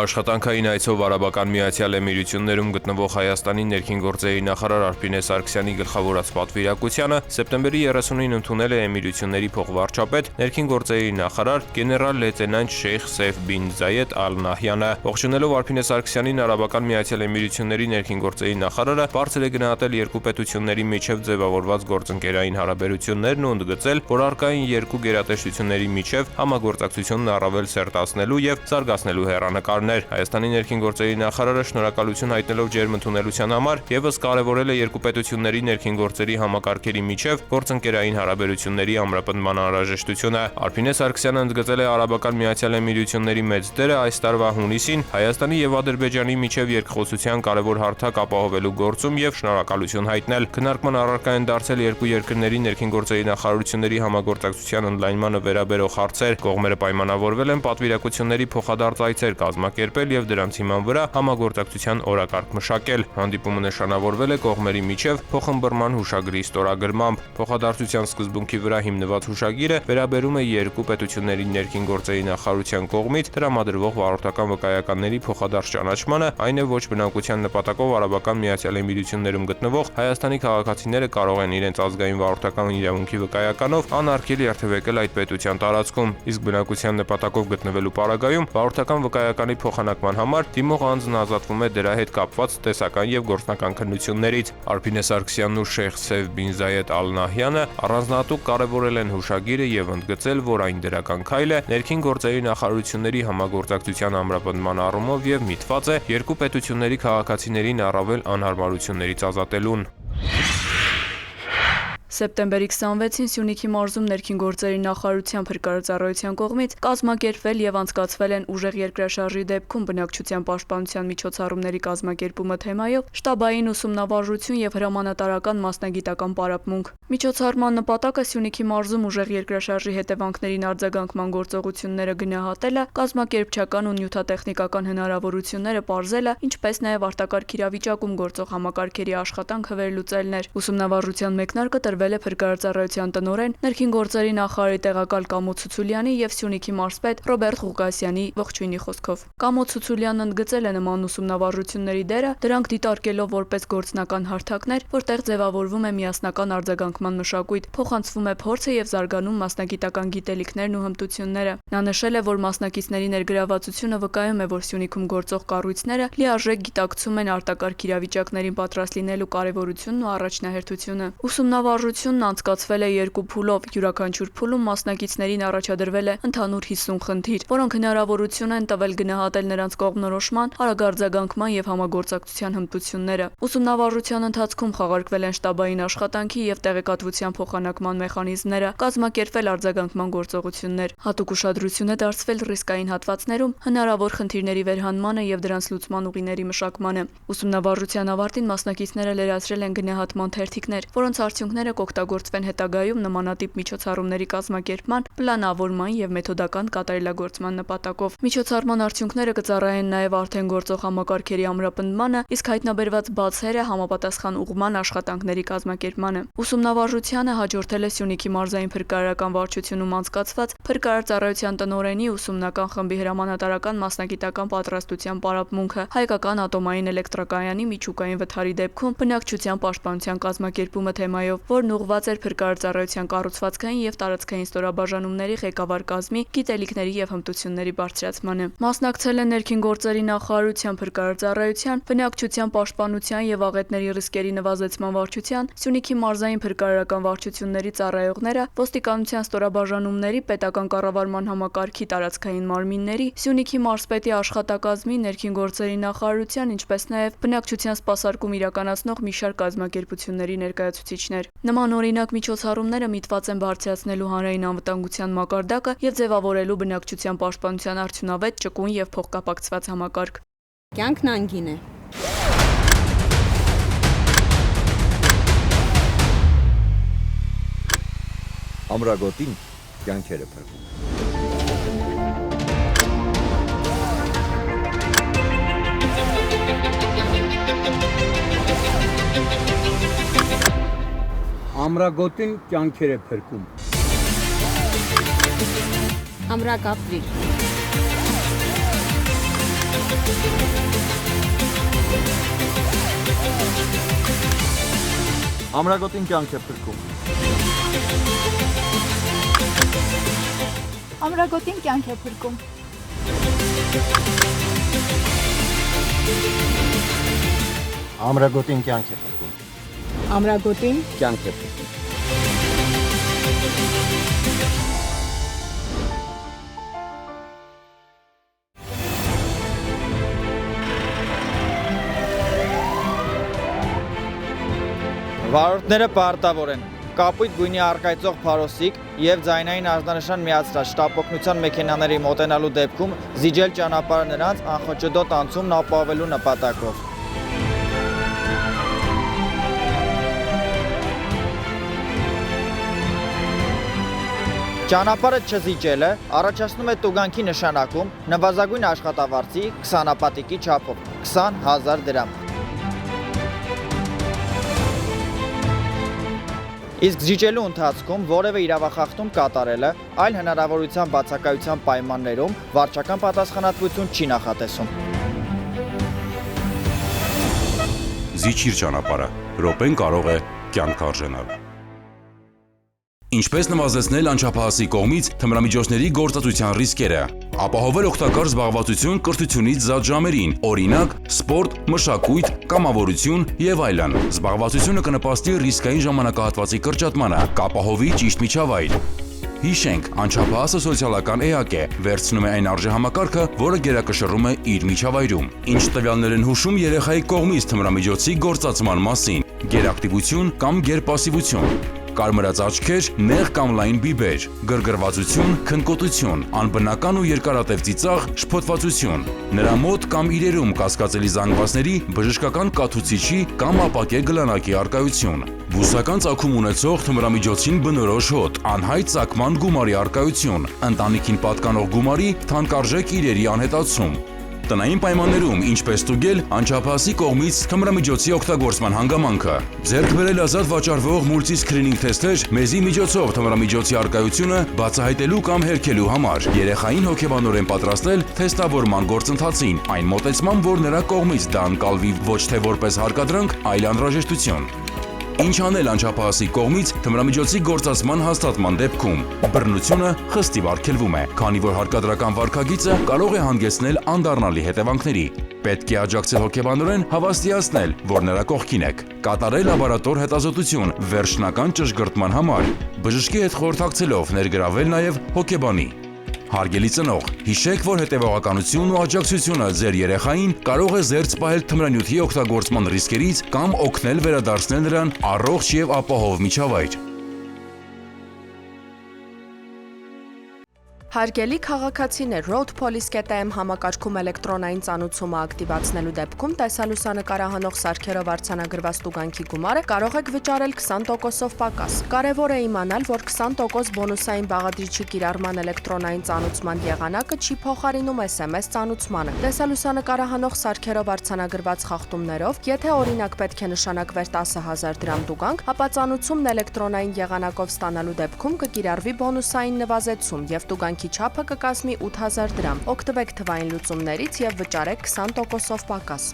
Աշխատանքային այցով Արաբական Միացյալ Էմիրություններում գտնվող Հայաստանի ներքին գործերի նախարար Արփինե Սարգսյանի գլխավորած պատվիրակությանը սեպտեմբերի 30-ին ընդունել է Էմիրությունների փոխվարչապետ, ներքին գործերի նախարար գեներալ լեյտենանտ Շեյխ Սեյֆ բին Զայեդ Ալ Նահյանը։ Ողջունելով Արփինե Սարգսյանին, Արաբական Միացյալ Էմիրությունների ներքին գործերի նախարարը բարձր է գնահատել երկու պետությունների միջև ձևավորված գործընկերային հարաբերություններն ու ընդգծել, որ առկային երկու գերատեսչությունների միջև համագործակցությունն առավել սերտացնելու եւ զարգացնելու հեռանկարներ։ Հայաստանի ներքին գործերի նախարարը շնորհակալություն հայտնելով ջերմ ընդունելության համար եւս կարևորել է երկու պետությունների ներքին գործերի համակարգերի միջև գործընկերային հարաբերությունների ամրապնդման անհրաժեշտությունը։ Արփինե Սարգսյանը ընդգծել է Արաբական Միացյալ Էմիրությունների մեծ դերը այս տարվա հունիսին Հայաստանի եւ Ադրբեջանի միջև երկխոսության կարևոր հարթակ ապահովելու գործում եւ շնորհակալություն հայտնել։ Քննարկման առարկա են դարձել երկու երկրների ներքին գործերի նախարարությունների համագործակցության ընդլայնմանը վերաբերող հարցեր։ Կողմերը պայմանավորվել են պատվիրակությունների փոխադարձ այցեր կազմակերպել եւ դրանց հիման վրա համագործակցության օրակարգ մշակել։ Հանդիպումը նշանավորվել է կողմերի միջև փոխըմբռնման հուշագրի ստորագրմամբ։ Փոխադարձության սկզբունքի վրա հիմնված հուշագիրը վերաբերում է երկու պետությունների ներքին գործերի նախարարության կողմից տրամադրվող վարորդական վկայականների փոխադարձ ճանաչմանը, այն է ոչ բնակության նպատակով Արաբական Միացյալ Էմիրություններում գտնվող Հայաստանի քաղաքացիները կարող են իրենց ազգային վարորդական իրավունքի վկայականով անարգել երթևեկել այդ պետության տարածքում, իսկ բնակության նպատակով գտնվելու պարագայում վարորդական վկայականի փոխանակման համար դիմող անձն ազատվում է դրա հետ կապված տեսական եւ գործնական քննություններից։ Արփինե Սարգսյանն ու Շեյխ Սեյֆ բին Զայեդ Ալ Նահյանը առանձնահատուկ կարևորել են հուշագիրը եւ ընդգծել, որ այն դրական քայլ է ներքին գործերի նախարարությունների համագործակցության ամրապնդման առումով եւ միտված է երկու պետությունների քաղաքացիներին առավել անհարմարություններից ազատելուն։ Սեպտեմբերի 26-ին Սյունիքի մարզում ներքին գործերի նախարարության փրկարարծառայության կողմից կազմակերպվել եւ անցկացվել են ուժեղ երկրաշարժի դեպքում բնակչության պաշտպանության միջոցառումների կազմակերպումը թեմայով շտաբային ուսումնավարժություն եւ հրամանատարական մասնագիտական պարապմունք։ Միջոցառման նպատակը Սյունիքի մարզում ուժեղ երկրաշարժի հետևանքներին արձագանքման գործողությունները գնահատելը, կազմակերպչական ու նյութատեխնիկական հնարավորությունները պարզելը, ինչպես նաեւ արտակարգ իրավիճակում գործող համակարգերի աշխատանքը վերլուծելն էր։ Ուսումնավարժության մեկնարկը տրվել է Փրկարարծառայության տնօրեն, ներքին գործերի նախարարի տեղակալ Կամո Ցուցուլյանի եւ Սյունիքի մարզպետ Ռոբերտ Ղուկասյանի ողջույնի խոսքով։ Կամո Ցուցուլյանն ընդգծել է նման ուսումնավարժությունների դերը, դրանք դիտարկելով որպես գործնական հարթակներ, որտեղ ձևավորվում է միասնական արձագանքման մշակույթ, փոխանցվում է փորձը եւ զարգանում մասնագիտական գիտելիքներն ու հմտությունները։ Նա նշել է, որ մասնակիցների ներգրավվածությունը վկայում է, որ Սյունիքում գործող կառույցները լիարժեք գիտակցում են արտակարգ իրավիճակներին պատրաստ լինելու կարեւորությունն ու առաջնահերթությունը։ Ուսումնավարժությունն անցկացվել է երկու փուլով, յուրաքանչյուր փուլում մասնակիցներին առաջադրվել է ընդհանուր 50 խնդիր, որոնք հնարավորություն են տվել գնահատել նրանց կողմնորոշման, արագ արձագանքման եւ համագործակցության հմտությունները։ Ուսումնավարժության ընթացքում խաղարկվել են շտաբային աշխատանքի եւ տեղեկատվության փոխանակման մեխանիզմները, կազմակերպվել արձագանքման գործողություններ։ Հատուկ ուշադրություն է դարձվել ռիսկային հատվածներում հնարավոր խնդիրների վերհանմանը եւ դրանց լուծման ուղիների մշակմանը։ Ուսումնավարժության ավարտին մասնակիցները լրացրել են գնահատման թերթիկներ, որոնց արդյունքները կօգտագործվեն հետագայում նմանատիպ միջոցառումների կազմակերպման, պլանավորման եւ մեթոդական կատարելագործման նպատակով։ Միջոցառման արդյունքները կծառայեն նաեւ արդեն գործող համակարգերի ամրապնդմանը, իսկ հայտնաբերված բացերը համապատասխան ուղղման աշխատանքների կազմակերպմանը։ Ուսումնավարժությանը հաջորդել է Սյունիքի մարզային փրկարարական վարչությունում անցկացված Փրկարարծառայության տնօրենի ուսումնական խմբի հրամանատարական մասնագիտական պատրաստության պարապմունքը, հայկական ատոմային էլեկտրակայանի միջուկային վթարի դեպքում բնակչության պաշտպանության կազմակերպումը թեմայով, որն ուղղված էր Փրկարարծառայության կառուցվածքային եւ տարածքային ստորաբաժանումների ղեկավար կազմի գիտելիքների եւ հմտությունների բարձրացմանը։ Մասնակցել են ներքին գործերի նախարարության Փրկարարծառայության, բնակչության պաշտպանության եւ աղետների ռիսկերի նվազեցման վարչության, Սյունիքի մարզային փրկարարական վարչությունների ծառայողները, ոստիկանության ստորաբաժանումների, պետական կառավարման համակարգի տարածքային մարմինների, Սյունիքի մարզպետի աշխատակազմի, ներքին գործերի նախարարության, ինչպես նաեւ բնակչության սպասարկում իրականացնող մի շարք կազմակերպությունների ներկայացուցիչներ։ Նման օրինակ միջոցառումները միտված են բարձրացնելու հանրային անվտանգության մակարդակը եւ ձևավորելու բնակչության պաշտպանության արդյունավետ, ճկուն եւ փոխկապակցված համակարգ։ Կյանքն անգին է։ Ամրագոտին կյանքեր է փրկում։ Ամրագոտին կյանքեր է փրկում։ Ամրագապրիր։ Ամրագոտին կյանք է փրկում։ Ամրագոտին կյանք է փրկում։ Ամրագոտին կյանք է փրկում։ Ամրագոտին կյանք է փրկում։ Վարորդները պարտավոր են կապույտ գույնի առկայծող փարոսիկ եւ ձայնային ազդանշան միացրած շտապօգնության մեքենաների մոտենալու դեպքում զիջել ճանապարհը նրանց անխոճոդոտ անցումն ապահովելու նպատակով։ Ճանապարհը չզիջելը առաջացնում է տուգանքի նշանակում նվազագույն աշխատավարձի 20 ապատիկի չափով 20,000 դրամ։ Իսկ զիջելու ընթացքում որևէ իրավախախտում կատարելը այլ հնարավորության բացակայության պայմաններում վարչական պատասխանատվություն չի նախատեսում։ Զիջիր ճանապարհը, րոպեն կարող է կյանք արժենալ։ Ինչպես նվազեցնել անչափահասի կողմից թմրամիջոցների գործածության ռիսկերը, ապահովել օգտակար զբաղվածություն կրթությունից զատ ժամերին, օրինակ, սպորտ, մշակույթ, կամավորություն եւ այլն։ Զբաղվածությունը կնպաստի ռիսկային ժամանակահատվածի կրճատմանը, կապահովի ճիշտ միջավայր։ Հիշենք, անչափահասը սոցիալական էակ է, վերցնում է այն արժեհամակարգը, որը գերակշռում է իր միջավայրում։ Ինչ տվյալներ են հուշում երեխայի կողմից թմրամիջոցի գործածման մասին՝ գերակտիվություն կամ գերպասիվություն, կարմրած աչքեր, նեղ կամ լայն բիբեր, գրգռվածություն, քնկոտություն, անբնական ու երկարատև ծիծաղ, շփոթվածություն, նրա մոտ կամ իրերում կասկածելի զանգվածների, բժշկական կաթուցիչի կամ ապակե գլանակի առկայություն, բուսական ծագում ունեցող թմրամիջոցին բնորոշ հոտ, անհայտ ծագման գումարի առկայություն, ընտանիքին պատկանող գումարի թանկարժեք իրերի անհետացում, տնային պայմաններում ինչպես ստուգել անչափահասի կողմից թմրամիջոցի օգտագործման հանգամանքը, ձեռք բերել ազատ վաճառվող մուլտի սքրինինգ թեստեր մեզի միջոցով թմրամիջոցի առկայությունը բացահայտելու կամ հերքելու համար, երեխային հոգեբանորեն պատրաստել թեստավորման գործընթացին, այն մոտեցմամբ, որ նրա կողմից դա ընկալվի ոչ թե որպես հարկադրանք, այլ անհրաժեշտություն։ Ինչ անել անչափահասի կողմից թմրամիջոցի գործածման հաստատման դեպքում։ Բռնությունը խստիվ արգելվում է, քանի որ հարկադրական վարքագիծը կարող է հանգեցնել անդառնալի հետևանքների։ Պետք է աջակցել հոգեբանորեն հավաստիացնել, որ նրա կողքին եք։ Կատարել լաբորատոր հետազոտություն վերջնական ճշգրտման համար։ Բժշկի հետ խորհրդակցելով ներգրավել նաև հոգեբանի։ Հարգելի ծնող, հիշեք, որ հետևողականությունն ու աջակցությունը ձեր երեխային կարող է զերծ պահել թմրանյութի օգտագործման ռիսկերից կամ օգնել վերադարձնել նրան առողջ եւ ապահով միջավայր։ Հարգելի քաղաքացիներ, Road Police.am համակարգում էլեկտրոնային ծանուցումը ակտիվացնելու դեպքում տեսալուսանկարահանող սարքերով արձանագրված տուգանքի գումարը կարող եք վճարել 20%-ով պակաս։ Կարևոր է իմանալ, որ 20% բոնուսային բաղադրիչի կիրառման էլեկտրոնային ծանուցման եղանակը չի փոխարինում SMS ծանուցմանը։ Տեսալուսանկարահանող սարքերով արձանագրված խախտումներով, եթե օրինակ պետք է նշանակվեր 10,000 դրամ տուգանք, ապա ծանուցումն էլեկտրոնային եղանակով ստանալու դեպքում կկիրառվի բոնուսային նվազեցում եւ տուգանքի չափը կկազմի 8,000 դրամ։ Օգտվեք թվային լուծումներից եւ վճարեք 20%-ով պակաս։